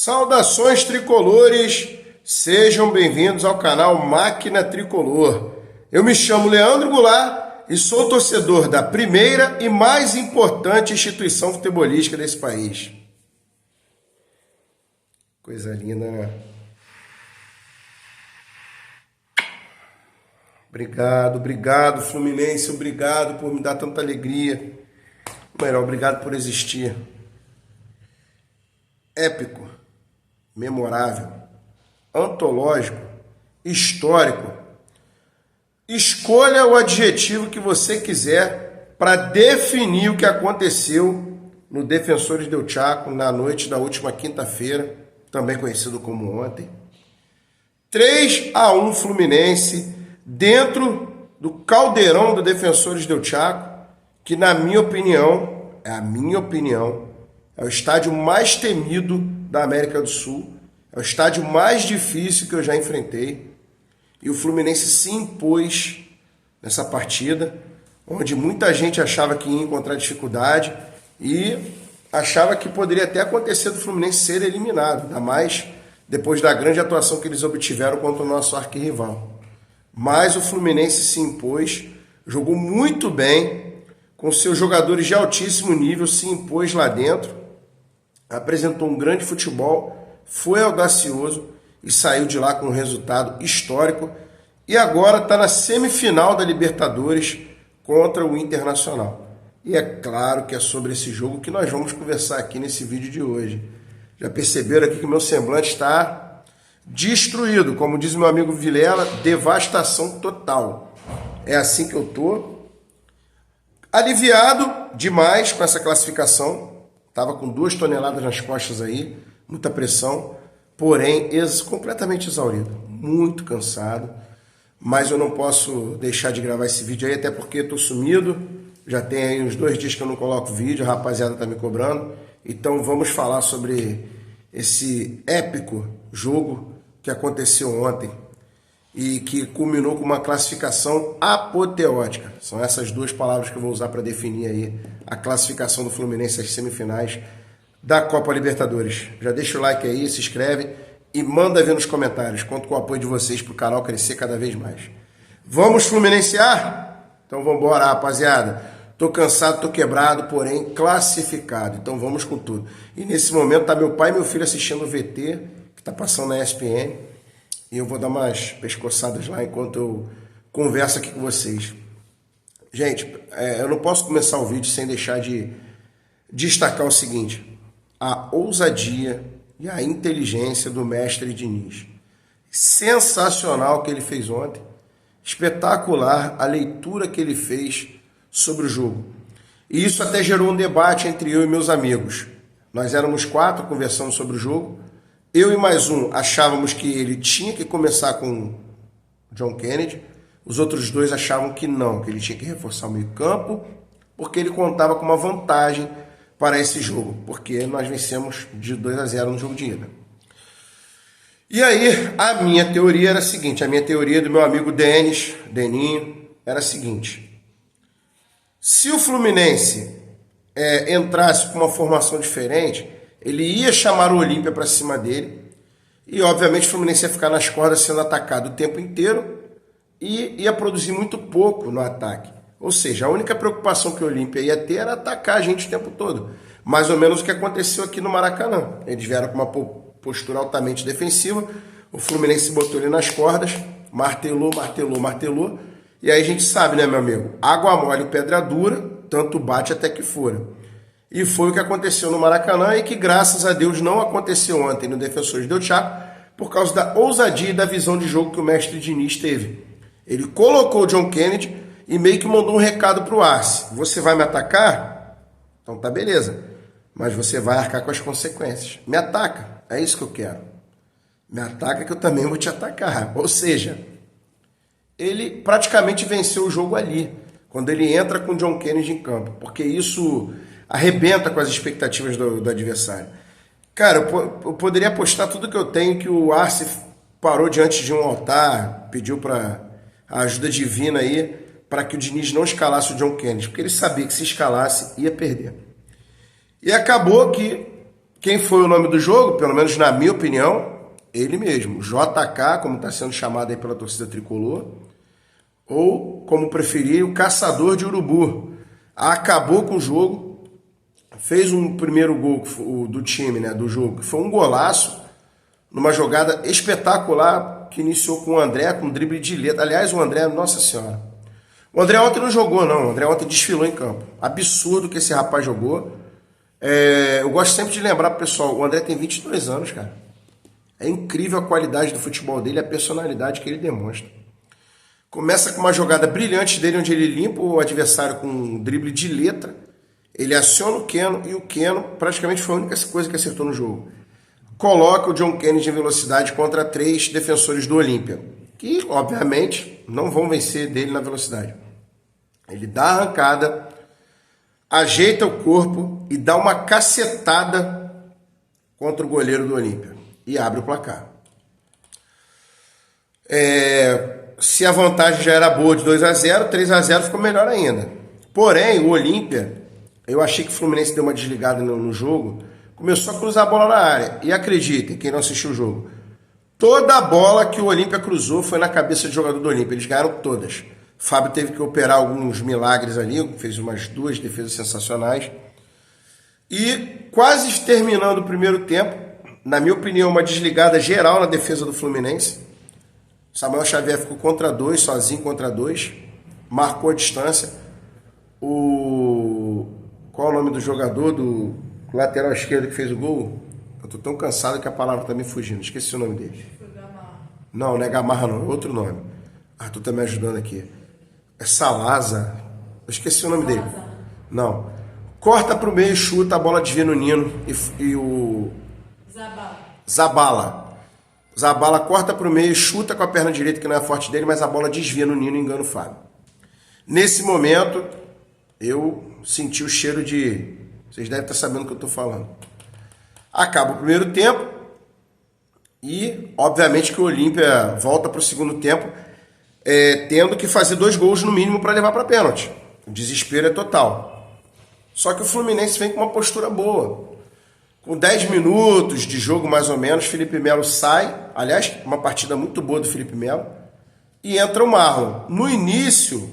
Saudações tricolores, sejam bem-vindos ao canal Máquina Tricolor. Eu me chamo Leandro Goulart e sou torcedor da primeira e mais importante instituição futebolística desse país. Coisa linda, né? Obrigado Fluminense, obrigado por me dar tanta alegria. Melhor, obrigado por existir. Épico, memorável, antológico, histórico. Escolha o adjetivo que você quiser para definir o que aconteceu no Defensores del Chaco na noite da última quinta-feira, também conhecido como ontem. 3-1 Fluminense dentro do caldeirão do Defensores del Chaco, que na minha opinião, é o estádio mais temido da América do Sul, é o estádio mais difícil que eu já enfrentei. E o Fluminense se impôs nessa partida, onde muita gente achava que ia encontrar dificuldade e achava que poderia até acontecer do Fluminense ser eliminado, ainda mais depois da grande atuação que eles obtiveram contra o nosso arquirrival. Mas o Fluminense se impôs, jogou muito bem, com seus jogadores de altíssimo nível, se impôs lá dentro, apresentou um grande futebol, foi audacioso e saiu de lá com um resultado histórico e agora está na semifinal da Libertadores contra o Internacional. E é claro que é sobre esse jogo que nós vamos conversar aqui nesse vídeo de hoje. Já perceberam aqui que meu semblante está destruído, como diz meu amigo Vilela, devastação total. É assim que eu tô. Aliviado demais com essa classificação. Estava com 2 toneladas nas costas aí, muita pressão, porém completamente exaurido, muito cansado. Mas eu não posso deixar de gravar esse vídeo aí, até porque estou sumido. Já tem aí uns 2 dias que eu não coloco vídeo, a rapaziada está me cobrando. Então vamos falar sobre esse épico jogo que aconteceu ontem e que culminou com uma classificação apoteótica. São essas 2 palavras que eu vou usar para definir aí a classificação do Fluminense às semifinais da Copa Libertadores. Já deixa o like aí, se inscreve e manda ver nos comentários. Conto com o apoio de vocês para o canal crescer cada vez mais. Vamos fluminenciar? Então vamos embora, rapaziada. Tô cansado, tô quebrado, porém classificado. Então vamos com tudo. E nesse momento tá meu pai e meu filho assistindo o VT, que tá passando na ESPN. E eu vou dar umas pescoçadas lá enquanto eu converso aqui com vocês. Gente, eu não posso começar o vídeo sem deixar de destacar o seguinte. A ousadia e a inteligência do mestre Diniz. Sensacional o que ele fez ontem. Espetacular a leitura que ele fez sobre o jogo. E isso até gerou um debate entre eu e meus amigos. Nós éramos 4 conversando sobre o jogo. Eu e mais um achávamos que ele tinha que começar com John Kennedy. Os outros 2 achavam que não, que ele tinha que reforçar o meio-campo, porque ele contava com uma vantagem para esse jogo, porque nós vencemos de 2-0 no jogo de ida. E aí, a minha teoria era a seguinte, a minha teoria do meu amigo Deninho, era a seguinte: se o Fluminense entrasse com uma formação diferente, ele ia chamar o Olímpia para cima dele e, obviamente, o Fluminense ia ficar nas cordas sendo atacado o tempo inteiro e ia produzir muito pouco no ataque. Ou seja, a única preocupação que o Olímpia ia ter era atacar a gente o tempo todo. Mais ou menos o que aconteceu aqui no Maracanã. Eles vieram com uma postura altamente defensiva, o Fluminense botou ele nas cordas, martelou. E aí a gente sabe, né, meu amigo? Água mole ou pedra dura, tanto bate até que fura. E foi o que aconteceu no Maracanã e que, graças a Deus, não aconteceu ontem no Defensores del Chaco por causa da ousadia e da visão de jogo que o mestre Diniz teve. Ele colocou o John Kennedy e meio que mandou um recado para o Arce. Você vai me atacar? Então tá beleza. Mas você vai arcar com as consequências. Me ataca. É isso que eu quero. Me ataca que eu também vou te atacar. Ou seja, ele praticamente venceu o jogo ali, quando ele entra com o John Kennedy em campo, porque isso arrebenta com as expectativas do adversário. Cara, eu poderia apostar tudo que eu tenho que o Arce parou diante de um altar, pediu para a ajuda divina aí, para que o Diniz não escalasse o John Kennedy, porque ele sabia que se escalasse ia perder. E acabou que Quem foi o nome do jogo? Pelo menos na minha opinião, ele mesmo. JK, como está sendo chamado aí pela torcida tricolor. Ou, como preferir, o caçador de urubu. Acabou com o jogo. Fez um primeiro gol do time, né, do jogo, que foi um golaço. Numa jogada espetacular que iniciou com o André, com um drible de letra. Aliás, o André, nossa senhora. O André ontem não jogou, não. O André ontem desfilou em campo. Absurdo que esse rapaz jogou. Eu gosto sempre de lembrar pro pessoal, o André tem 22 anos, cara. É incrível a qualidade do futebol dele, a personalidade que ele demonstra. Começa com uma jogada brilhante dele, onde ele limpa o adversário com um drible de letra. Ele aciona o Keno e o Keno praticamente foi a única coisa que acertou no jogo. Coloca o John Kennedy em velocidade contra 3 defensores do Olímpia, que, obviamente, não vão vencer dele na velocidade. Ele dá a arrancada, ajeita o corpo e dá uma cacetada contra o goleiro do Olímpia e abre o placar. Se a vantagem já era boa de 2-0, 3-0 ficou melhor ainda. Porém, o Olímpia, eu achei que o Fluminense deu uma desligada no jogo, começou a cruzar a bola na área. E acreditem, quem não assistiu o jogo, toda a bola que o Olímpia cruzou foi na cabeça do jogador do Olímpia. Eles ganharam todas. Fábio teve que operar alguns milagres ali, fez umas 2 defesas sensacionais. E quase terminando o primeiro tempo, na minha opinião, uma desligada geral na defesa do Fluminense. Samuel Xavier ficou contra 2, sozinho contra 2. Marcou a distância. Qual é o nome do jogador, do lateral esquerdo que fez o gol? Eu tô tão cansado que a palavra tá me fugindo. Esqueci o nome dele. Foi Gamarra. Não é Gamarra não, é outro nome. Tu tá me ajudando aqui. É Salazar. Eu esqueci o nome dele. Não. Corta pro meio, chuta, a bola desvia no Nino e o... Zabala corta pro meio, chuta com a perna direita, que não é forte dele, mas a bola desvia no Nino e engana o Fábio. Nesse momento, eu senti o cheiro de... Vocês devem estar sabendo o que eu estou falando. Acaba o primeiro tempo e, obviamente, que o Olímpia volta para o segundo tempo tendo que fazer 2 gols no mínimo para levar para pênalti. O desespero é total. Só que o Fluminense vem com uma postura boa. Com 10 minutos de jogo, mais ou menos, Felipe Melo sai. Aliás, uma partida muito boa do Felipe Melo. E entra o Marlon. No início,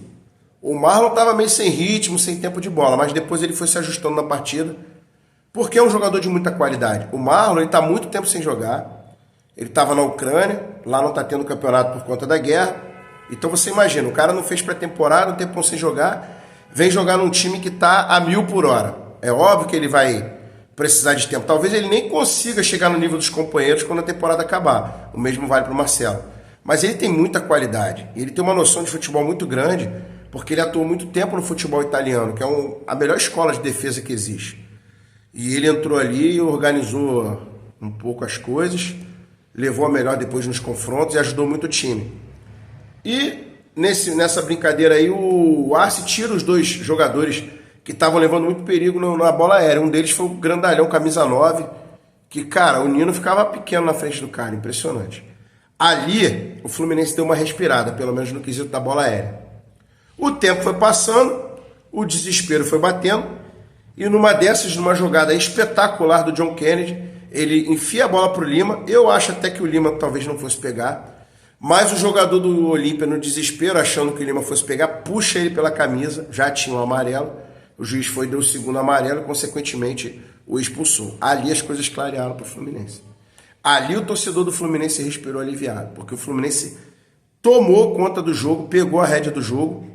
o Marlon estava meio sem ritmo, sem tempo de bola, mas depois ele foi se ajustando na partida, porque é um jogador de muita qualidade. O Marlon está muito tempo sem jogar. Ele estava na Ucrânia, lá não está tendo campeonato por conta da guerra. Então você imagina, o cara não fez pré-temporada, um tempo sem jogar, vem jogar num time que está a 1000 por hora. É óbvio que ele vai precisar de tempo. Talvez ele nem consiga chegar no nível dos companheiros quando a temporada acabar. O mesmo vale para o Marcelo. Mas ele tem muita qualidade. Ele tem uma noção de futebol muito grande, porque ele atuou muito tempo no futebol italiano, que é a melhor escola de defesa que existe. E ele entrou ali e organizou um pouco as coisas, levou a melhor depois nos confrontos e ajudou muito o time. E nessa brincadeira aí, o Arce tira os 2 jogadores que estavam levando muito perigo na bola aérea. Um deles foi o grandalhão, camisa 9, que, cara, o Nino ficava pequeno na frente do cara, impressionante. Ali, o Fluminense deu uma respirada, pelo menos no quesito da bola aérea. O tempo foi passando, o desespero foi batendo, e numa dessas, numa jogada espetacular do John Kennedy, ele enfia a bola pro Lima. Eu acho até que o Lima talvez não fosse pegar, mas o jogador do Olímpia, no desespero, achando que o Lima fosse pegar, puxa ele pela camisa, já tinha um amarelo, o juiz deu o segundo amarelo e, consequentemente, o expulsou. Ali as coisas clarearam para o Fluminense. Ali o torcedor do Fluminense respirou aliviado, porque o Fluminense tomou conta do jogo, pegou a rédea do jogo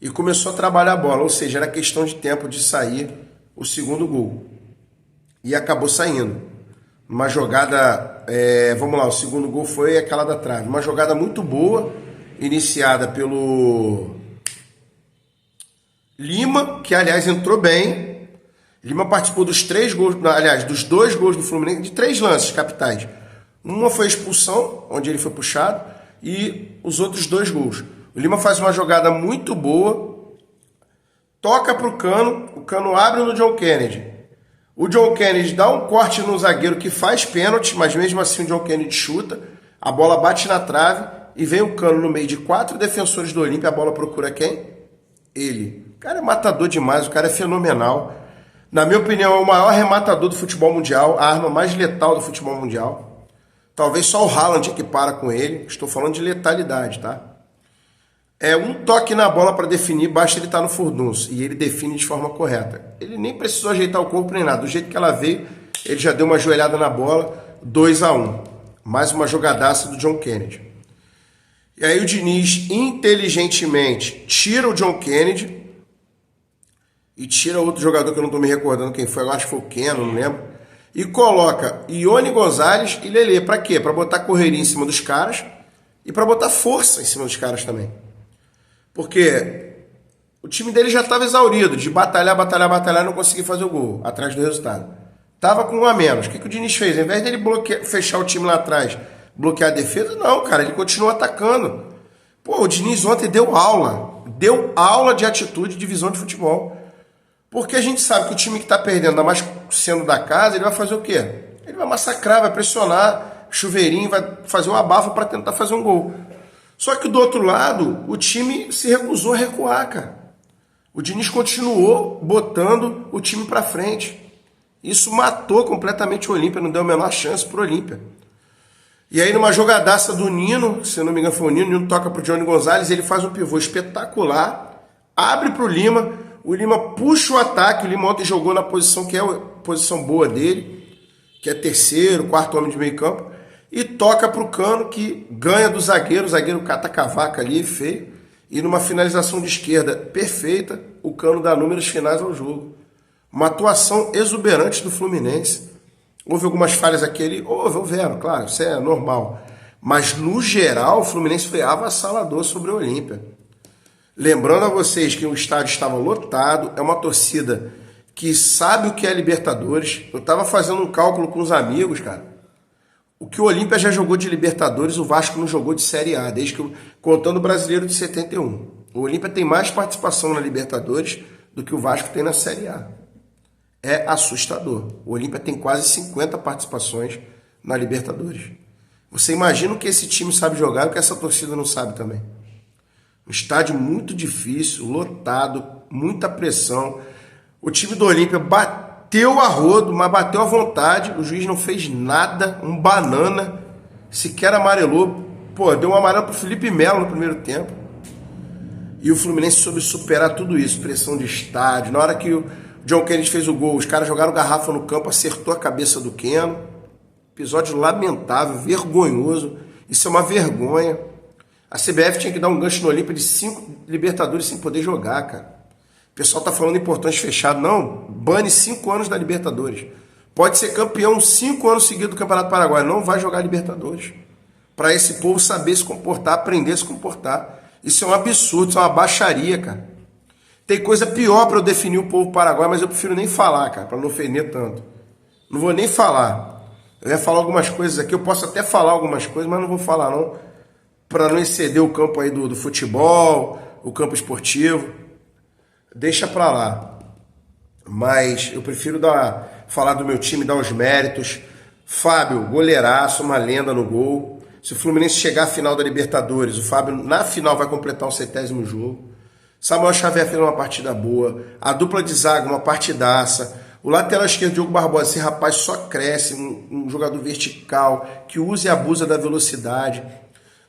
e começou a trabalhar a bola, ou seja, era questão de tempo de sair o segundo gol. E acabou saindo. Uma jogada, vamos lá, o segundo gol foi aquela da trave. Uma jogada muito boa, iniciada pelo Lima, que aliás entrou bem. Lima participou dos 3 gols, aliás, dos 2 gols do Fluminense, de 3 lances capitais. Uma foi a expulsão, onde ele foi puxado, e os outros 2 gols. O Lima faz uma jogada muito boa, toca para o Cano abre no John Kennedy. O John Kennedy dá um corte no zagueiro que faz pênalti, mas mesmo assim o John Kennedy chuta, a bola bate na trave e vem o Cano no meio de 4 defensores do Olímpia. A bola procura quem? Ele. O cara é matador demais, o cara é fenomenal. Na minha opinião, é o maior arrematador do futebol mundial, a arma mais letal do futebol mundial. Talvez só o Haaland equipara com ele. Estou falando de letalidade, tá? É um toque na bola para definir, basta ele estar no furdunço. E ele define de forma correta. Ele nem precisou ajeitar o corpo nem nada. Do jeito que ela veio, ele já deu uma joelhada na bola, 2-1. Mais uma jogadaça do John Kennedy. E aí o Diniz, inteligentemente, tira o John Kennedy e tira outro jogador que eu não estou me recordando quem foi, eu acho que foi o Keno, não lembro, e coloca Ione Gonzalez e Lelê. Para quê? Para botar correria em cima dos caras e para botar força em cima dos caras também. Porque o time dele já estava exaurido de batalhar e não conseguir fazer o gol atrás do resultado. Tava com um a menos. O que o Diniz fez? Ao invés dele fechar o time lá atrás, bloquear a defesa, não, cara, ele continuou atacando. Pô, o Diniz ontem deu aula de atitude, de visão de futebol. Porque a gente sabe que o time que está perdendo, ainda mais sendo da casa, ele vai fazer o quê? Ele vai massacrar, vai pressionar, chuveirinho, vai fazer uma abafa para tentar fazer um gol. Só que do outro lado, o time se recusou a recuar, cara. O Diniz continuou botando o time para frente. Isso matou completamente o Olímpia, não deu a menor chance pro Olímpia. E aí numa jogadaça do Nino, se não me engano foi o Nino toca pro Johnny Gonzalez, ele faz um pivô espetacular, abre pro Lima, o Lima puxa o ataque, o Lima ontem jogou na posição que é a posição boa dele, que é terceiro, quarto homem de meio campo, e toca pro Cano, que ganha do zagueiro, o zagueiro cata a cavaca ali, feio, e numa finalização de esquerda perfeita, o Cano dá números finais ao jogo. Uma atuação exuberante do Fluminense. Houve algumas falhas aqui ali, houveram, claro, isso é normal. Mas, no geral, o Fluminense foi avassalador sobre o Olímpia. Lembrando a vocês que o estádio estava lotado, é uma torcida que sabe o que é Libertadores. Eu estava fazendo um cálculo com os amigos, cara. O que o Olímpia já jogou de Libertadores, o Vasco não jogou de Série A, contando o Brasileiro de 71. O Olímpia tem mais participação na Libertadores do que o Vasco tem na Série A. É assustador. O Olímpia tem quase 50 participações na Libertadores. Você imagina o que esse time sabe jogar e o que essa torcida não sabe também. Um estádio muito difícil, lotado, muita pressão. O time do Olímpia bateu a rodo, mas bateu à vontade. O juiz não fez nada, um banana, sequer amarelou. Pô, deu um amarelo pro Felipe Melo no primeiro tempo. E o Fluminense soube superar tudo isso, pressão de estádio. Na hora que o John Kennedy fez o gol, os caras jogaram garrafa no campo, acertou a cabeça do Keno. Episódio lamentável, vergonhoso. Isso é uma vergonha. A CBF tinha que dar um gancho no Olímpia de 5 Libertadores sem poder jogar, cara. O pessoal tá falando em portões fechados. Não, bane 5 anos da Libertadores. Pode ser campeão 5 anos seguidos do Campeonato Paraguaio. Não vai jogar Libertadores. Para esse povo saber se comportar, aprender a se comportar. Isso é um absurdo, isso é uma baixaria, cara. Tem coisa pior para eu definir o povo paraguaio, mas eu prefiro nem falar, cara, para não ofender tanto. Não vou nem falar. Eu ia falar algumas coisas aqui, eu posso até falar algumas coisas, mas não vou falar não, para não exceder o campo aí do futebol, o campo esportivo. Deixa para lá. Mas eu prefiro falar do meu time, dar os méritos. Fábio, goleiraço, uma lenda no gol. Se o Fluminense chegar à final da Libertadores, o Fábio na final vai completar o 70º jogo. Samuel Xavier fez uma partida boa. A dupla de zaga, uma partidaça. O lateral esquerdo, Diogo Barbosa, esse rapaz só cresce. Um jogador vertical, que usa e abusa da velocidade.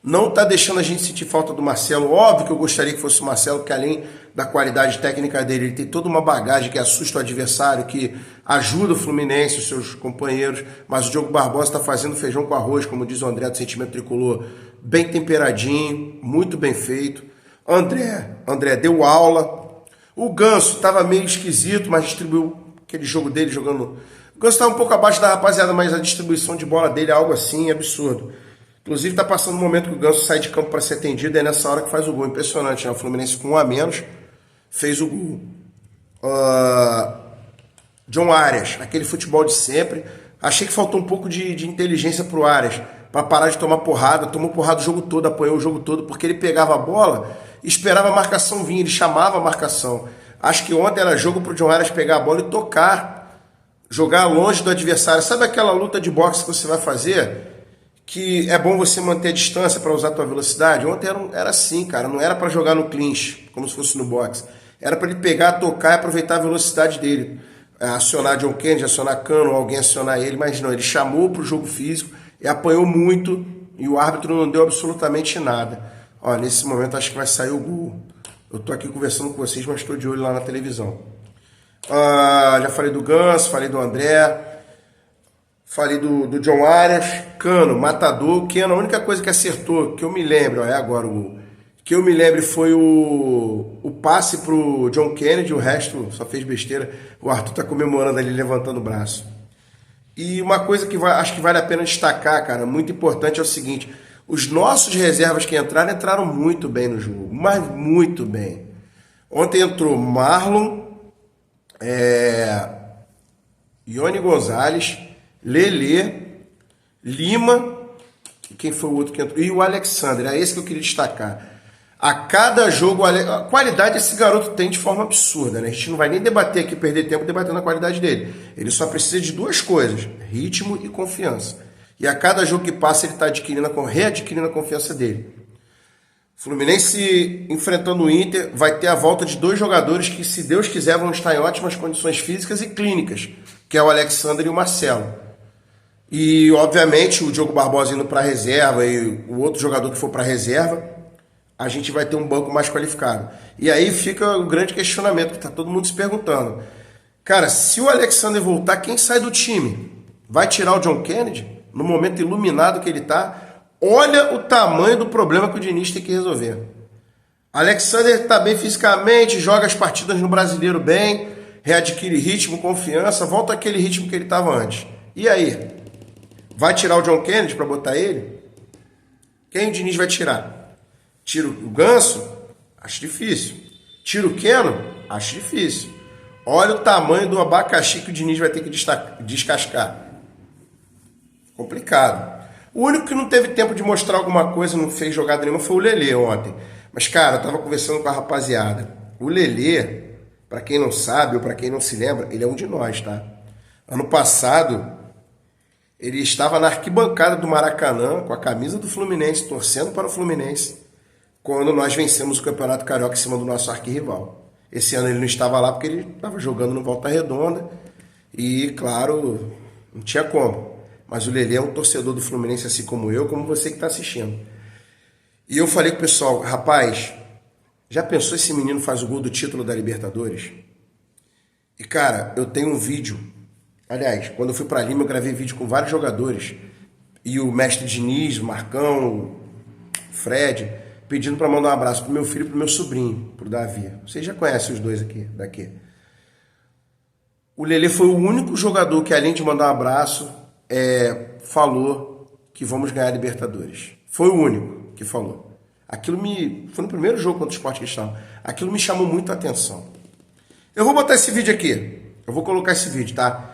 Não está deixando a gente sentir falta do Marcelo. Óbvio que eu gostaria que fosse o Marcelo, que além da qualidade técnica dele, ele tem toda uma bagagem que assusta o adversário, que ajuda o Fluminense, os seus companheiros. Mas o Diogo Barbosa está fazendo feijão com arroz, como diz o André do Sentimento Tricolor. Bem temperadinho, muito bem feito. André deu aula. O Ganso estava meio esquisito, mas distribuiu aquele jogo dele jogando. O Ganso estava um pouco abaixo da rapaziada, mas a distribuição de bola dele é algo assim absurdo. Inclusive está passando um momento que o Ganso sai de campo para ser atendido, é nessa hora que faz o gol. Impressionante, né? O Fluminense com 1 a menos fez o gol. John Arias, aquele futebol de sempre. Achei que faltou um pouco de inteligência pro Arias, para parar de tomar porrada. Tomou porrada o jogo todo, apoiou o jogo todo, porque ele pegava a bola e esperava a marcação vir, ele chamava a marcação. Acho que ontem era jogo pro John Arias pegar a bola e tocar, jogar longe do adversário. Sabe aquela luta de boxe que você vai fazer, que é bom você manter a distância para usar a tua velocidade? Ontem era assim, cara, não era para jogar no clinch, como se fosse no boxe. Era para ele pegar, tocar e aproveitar a velocidade dele. acionar John Kennedy, acionar Cano, alguém acionar ele, mas não, ele chamou para o jogo físico e apanhou muito e o árbitro não deu absolutamente nada. Ó, nesse momento acho que vai sair o gol. Eu tô aqui conversando com vocês, mas estou de olho lá na televisão. Já falei do Ganso, falei do André, falei do John Arias, Cano, matador. Keno, a única coisa que acertou, que eu me lembro, é agora o gol, que eu me lembro foi o passe pro John Kennedy, o resto só fez besteira. O Arthur tá comemorando ali, levantando o braço. E uma coisa que acho que vale a pena destacar, cara, muito importante, é o seguinte: os nossos reservas que entraram muito bem no jogo, mas muito bem. Ontem entrou Marlon, Ione Gonzalez, Lelê, Lima, quem foi o outro que entrou? E o Alexandre, é esse que eu queria destacar. A cada jogo, a qualidade esse garoto tem de forma absurda, né? A gente não vai nem debater aqui, perder tempo debatendo a qualidade dele. Ele só precisa de duas coisas: ritmo e confiança. E a cada jogo que passa, ele está readquirindo a confiança dele. Fluminense enfrentando o Inter vai ter a volta de dois jogadores que, se Deus quiser, vão estar em ótimas condições físicas e clínicas, que é o Alexandre e o Marcelo. E, obviamente, o Diogo Barbosa indo para a reserva e o outro jogador que for para a reserva, a gente vai ter um banco mais qualificado. E aí fica o grande questionamento que está todo mundo se perguntando. Cara, se o Alexandre voltar, quem sai do time? Vai tirar o John Kennedy? No momento iluminado que ele está? Olha o tamanho do problema que o Diniz tem que resolver. Alexandre está bem fisicamente, joga as partidas no Brasileiro bem, readquire ritmo, confiança, volta àquele ritmo que ele estava antes. E aí? Vai tirar o John Kennedy para botar ele? Quem o Diniz vai tirar? Tira o Ganso? Acho difícil. Tira o Keno? Acho difícil. Olha o tamanho do abacaxi que o Diniz vai ter que descascar. Complicado. O único que não teve tempo de mostrar alguma coisa, não fez jogada nenhuma, foi o Lelê ontem. Mas, cara, eu tava conversando com a rapaziada. O Lelê, para quem não sabe ou para quem não se lembra, ele é um de nós, tá? Ano passado, ele estava na arquibancada do Maracanã com a camisa do Fluminense, torcendo para o Fluminense, quando nós vencemos o Campeonato Carioca em cima do nosso arquirrival. Esse ano ele não estava lá porque ele estava jogando no Volta Redonda e, claro, não tinha como. Mas o Lelê é um torcedor do Fluminense, assim como eu, como você que está assistindo. E eu falei com o pessoal: rapaz, já pensou esse menino faz o gol do título da Libertadores? E, cara, eu tenho um vídeo. Aliás, quando eu fui para Lima, eu gravei vídeo com vários jogadores. E o mestre Diniz, o Marcão, o Fred, pedindo para mandar um abraço pro meu filho e pro meu sobrinho, pro Davi. Vocês já conhecem os dois daqui. O Lelê foi o único jogador que, além de mandar um abraço, falou que vamos ganhar a Libertadores. Foi o único que falou. Foi no primeiro jogo contra o Sport Cristal. Aquilo me chamou muito a atenção. Eu vou botar esse vídeo aqui. Eu vou colocar esse vídeo, tá?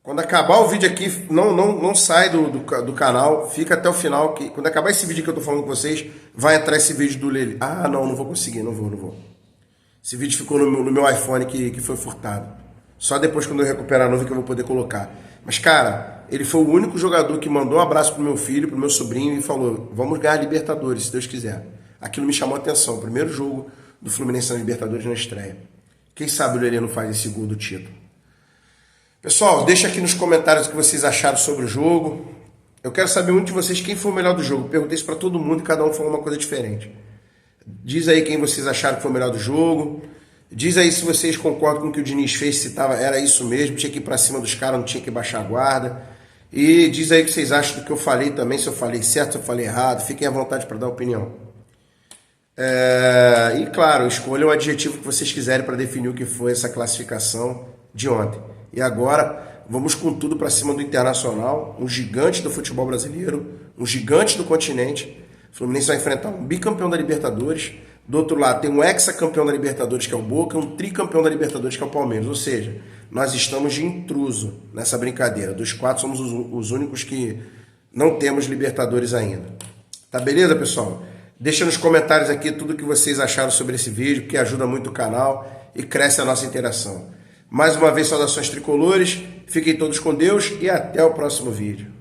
Quando acabar o vídeo aqui, não sai do canal, fica até o final. Quando acabar esse vídeo que eu tô falando com vocês, vai entrar esse vídeo do Lelê. Não vou conseguir, não vou. Esse vídeo ficou no meu iPhone que foi furtado. Só depois, quando eu recuperar a nuvem, que eu vou poder colocar. Mas, cara, ele foi o único jogador que mandou um abraço pro meu filho, pro meu sobrinho e falou: vamos ganhar a Libertadores, se Deus quiser. Aquilo me chamou a atenção. O primeiro jogo do Fluminense na Libertadores na estreia. Quem sabe o Lelê não faz esse gol do título. Pessoal, deixa aqui nos comentários o que vocês acharam sobre o jogo. Eu quero saber muito de vocês quem foi o melhor do jogo. Perguntei isso para todo mundo e cada um falou uma coisa diferente. Diz aí quem vocês acharam que foi o melhor do jogo. Diz aí se vocês concordam com o que o Diniz fez, se era isso mesmo, tinha que ir para cima dos caras, não tinha que baixar a guarda. E diz aí o que vocês acham do que eu falei também, se eu falei certo, se eu falei errado. Fiquem à vontade para dar opinião. E claro, escolham o adjetivo que vocês quiserem para definir o que foi essa classificação de ontem. E agora, vamos com tudo para cima do Internacional, um gigante do futebol brasileiro, um gigante do continente. O Fluminense vai enfrentar um bicampeão da Libertadores. Do outro lado, tem um hexacampeão da Libertadores, que é o Boca, um tricampeão da Libertadores, que é o Palmeiras. Ou seja, nós estamos de intruso nessa brincadeira. Dos quatro, somos os únicos que não temos Libertadores ainda. Tá beleza, pessoal? Deixa nos comentários aqui tudo o que vocês acharam sobre esse vídeo, que ajuda muito o canal e cresce a nossa interação. Mais uma vez, saudações tricolores, fiquem todos com Deus e até o próximo vídeo.